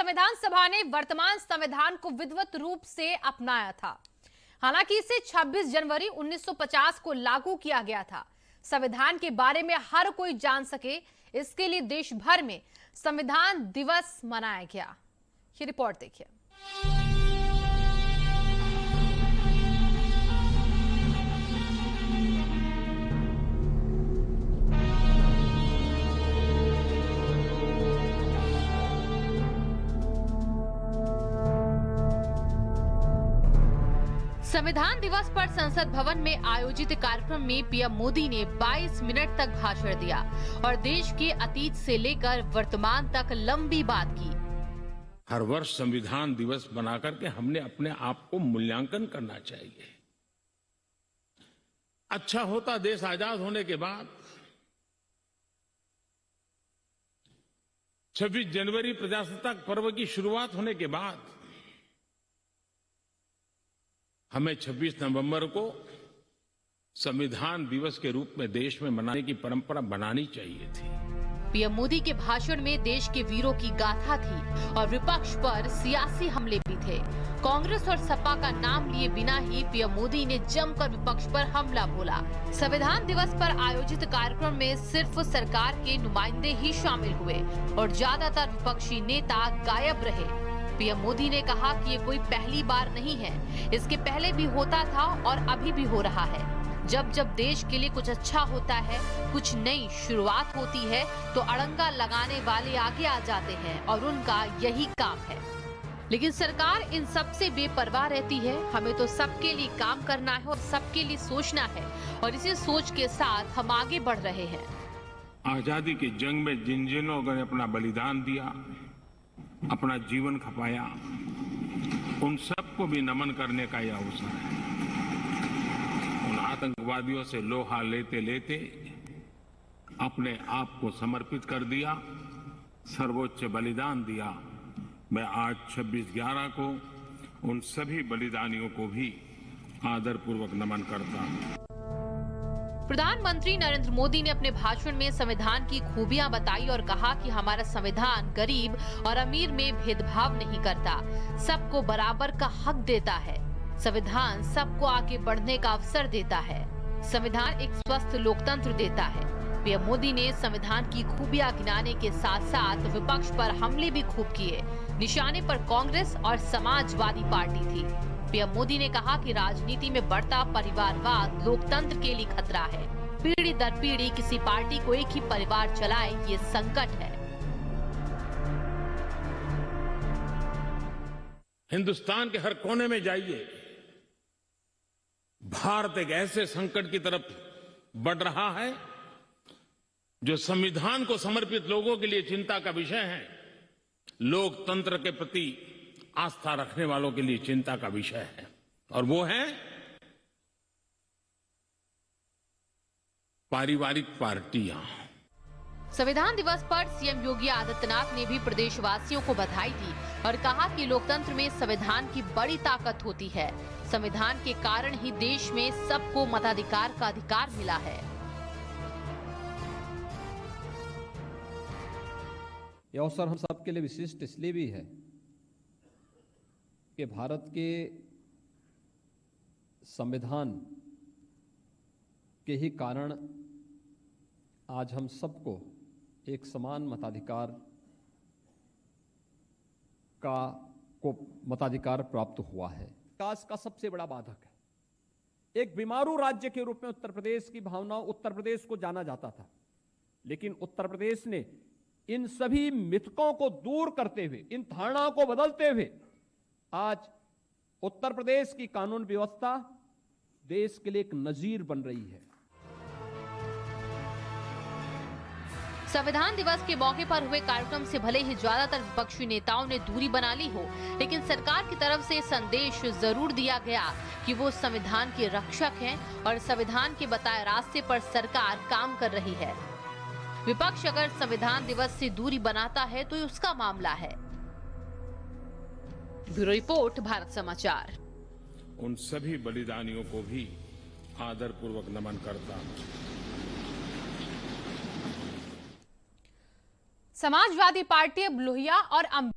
संविधान सभा ने वर्तमान संविधान को विधिवत रूप से अपनाया था। हालांकि इसे 26 जनवरी 1950 को लागू किया गया था। संविधान के बारे में हर कोई जान सके, इसके लिए देश भर में संविधान दिवस मनाया गया। ये रिपोर्ट देखिए। संविधान दिवस पर संसद भवन में आयोजित कार्यक्रम में पीएम मोदी ने 22 मिनट तक भाषण दिया और देश के अतीत से लेकर वर्तमान तक लंबी बात की। हर वर्ष संविधान दिवस बनाकर के हमने अपने आप को मूल्यांकन करना चाहिए। अच्छा होता देश आजाद होने के बाद 26 जनवरी प्रजासत्ताक पर्व की शुरुआत होने के बाद हमें 26 नवंबर को संविधान दिवस के रूप में देश में मनाने की परंपरा बनानी चाहिए थी। पीएम मोदी के भाषण में देश के वीरों की गाथा थी और विपक्ष पर सियासी हमले भी थे। कांग्रेस और सपा का नाम लिए बिना ही पीएम मोदी ने जमकर विपक्ष पर हमला बोला। संविधान दिवस पर आयोजित कार्यक्रम में सिर्फ सरकार के नुमाइंदे ही शामिल हुए और ज्यादातर विपक्षी नेता गायब रहे। पीएम मोदी ने कहा कि ये कोई पहली बार नहीं है, इसके पहले भी होता था और अभी भी हो रहा है। जब जब देश के लिए कुछ अच्छा होता है, कुछ नई शुरुआत होती है, तो अड़ंगा लगाने वाले आगे आ जाते हैं और उनका यही काम है। लेकिन सरकार इन सब से बेपरवाह रहती है। हमें तो सबके लिए काम करना है और सबके लिए सोचना है और इसी सोच के साथ हम आगे बढ़ रहे हैं। आजादी की जंग में जिन जिन लोगों ने अपना बलिदान दिया, अपना जीवन खपाया, उन सबको भी नमन करने का यह अवसर है। उन आतंकवादियों से लोहा लेते लेते अपने आप को समर्पित कर दिया, सर्वोच्च बलिदान दिया। मैं आज 26/11 को उन सभी बलिदानियों को भी आदरपूर्वक नमन करता हूं। प्रधानमंत्री नरेंद्र मोदी ने अपने भाषण में संविधान की खूबियां बताई और कहा कि हमारा संविधान गरीब और अमीर में भेदभाव नहीं करता, सबको बराबर का हक देता है। संविधान सबको आगे बढ़ने का अवसर देता है। संविधान एक स्वस्थ लोकतंत्र देता है। पीएम मोदी ने संविधान की खूबियां गिनाने के साथ साथ विपक्ष पर हमले भी खूब किए। निशाने पर कांग्रेस और समाजवादी पार्टी थी। पीएम मोदी ने कहा कि राजनीति में बढ़ता परिवारवाद लोकतंत्र के लिए खतरा है। पीढ़ी दर पीढ़ी किसी पार्टी को एक ही परिवार चलाए, ये संकट है। हिंदुस्तान के हर कोने में जाइए, भारत एक ऐसे संकट की तरफ बढ़ रहा है जो संविधान को समर्पित लोगों के लिए चिंता का विषय है, लोकतंत्र के प्रति आस्था रखने वालों के लिए चिंता का विषय है, और वो है पारिवारिक पार्टियां। संविधान दिवस पर सीएम योगी आदित्यनाथ ने भी प्रदेशवासियों को बधाई दी और कहा कि लोकतंत्र में संविधान की बड़ी ताकत होती है। संविधान के कारण ही देश में सबको मताधिकार का अधिकार मिला है। यह अवसर हम सबके लिए विशिष्ट इसलिए भी है कि भारत के संविधान के ही कारण आज हम सबको एक समान मताधिकार मताधिकार प्राप्त हुआ है। विकास का सबसे बड़ा बाधक है। एक बीमारू राज्य के रूप में उत्तर प्रदेश की भावना, उत्तर प्रदेश को जाना जाता था, लेकिन उत्तर प्रदेश ने इन सभी मिथकों को दूर करते हुए, इन धारणाओं को बदलते हुए आज उत्तर प्रदेश की कानून व्यवस्था देश के लिए एक नजीर बन रही है। संविधान दिवस के मौके पर हुए कार्यक्रम से भले ही ज्यादातर विपक्षी नेताओं ने दूरी बना ली हो, लेकिन सरकार की तरफ से संदेश जरूर दिया गया कि वो संविधान के रक्षक हैं और संविधान के बताए रास्ते पर सरकार काम कर रही है। विपक्ष अगर संविधान दिवस से दूरी बनाता है तो उसका मामला है। ब्यूरो रिपोर्ट, भारत समाचार। उन सभी बलिदानियों को भी आदरपूर्वक नमन करता हूं। समाजवादी पार्टी अब लोहिया और